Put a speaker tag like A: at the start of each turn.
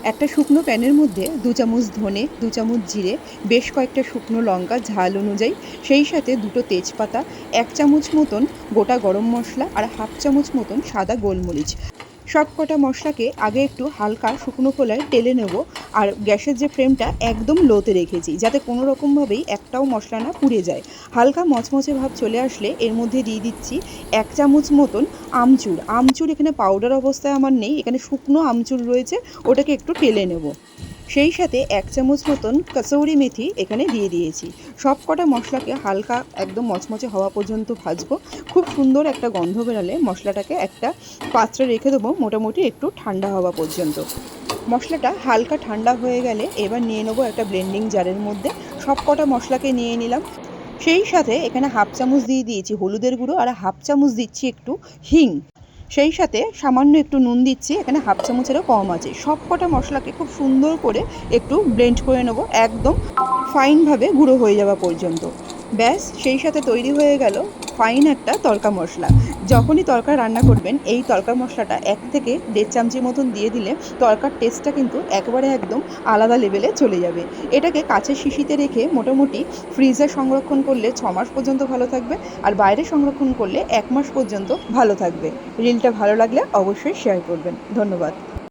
A: একটা শুকনো প্যানের মধ্যে 2 চামচ ধনে, 2 চামচ জিরে, বেশ কয়েকটা শুকনো লঙ্কা ঝাল অনুযায়ী, সেই সাথে 2টো তেজপাতা, 1 চামচ মতন গোটা গরম মশলা আর হাফ চামচ মতন সাদা গোলমরিচ। সব কটা মশলাকে আগে একটু হালকা শুকনো খোলায় টেলে নেব। আর গ্যাসের যে ফ্লেমটা একদম লোতে রেখেছি, যাতে কোনো রকমভাবেই একটাও মশলা না পুড়ে যায়। হালকা মচমচে ভাব চলে আসলে এর মধ্যে দিয়ে দিচ্ছি 1 চামচ মতন আমচুর। আমচুর এখানে পাউডার অবস্থায় আমার নেই, এখানে শুকনো আমচুর রয়েছে, ওটাকে একটু টেলে নেব। সেই সাথে 1 চামচ মতন কসৌরি মেথি এখানে দিয়ে দিয়েছি। সব কটা মশলাকে হালকা একদম মচমচে হওয়া পর্যন্ত ভাজবো। খুব সুন্দর একটা গন্ধ বেরালে মশলাটাকে একটা পাত্রে রেখে দেবো মোটামুটি একটু ঠান্ডা হওয়া পর্যন্ত। মশলাটা হালকা ঠান্ডা হয়ে গেলে এবার নিয়ে নেবো একটা ব্লেন্ডিং জারের মধ্যে। সব কটা মশলাকে নিয়ে নিলাম। সেই সাথে এখানে হাফ চামচ দিয়ে দিয়েছি হলুদের গুঁড়ো আর হাফ চামচ দিচ্ছি একটু হিং। সেই সাথে সামান্য একটু নুন দিচ্ছি, এখানে হাফ চামচেরও কম আছে। সব কটা মশলাকে খুব সুন্দর করে একটু ব্লেন্ড করে নেবো, একদম ফাইনভাবে গুঁড়ো হয়ে যাওয়া পর্যন্ত। ব্যাস, সেই সাথে তৈরি হয়ে গেল ফাইন একটা তড়কা মশলা। যখনই তড়কা রান্না করবেন এই তড়কা মশলাটা 1 থেকে 1.5 চামচের মতন দিয়ে দিলে তড়কার টেস্টটা কিন্তু একেবারে একদম আলাদা লেভেলে চলে যাবে। এটাকে কাচের শিশিতে রেখে মোটামুটি ফ্রিজে সংরক্ষণ করলে 6 মাস পর্যন্ত ভালো থাকবে, আর বাইরে সংরক্ষণ করলে 1 মাস পর্যন্ত ভালো থাকবে। রিলটা ভালো লাগলে অবশ্যই শেয়ার করবেন। ধন্যবাদ।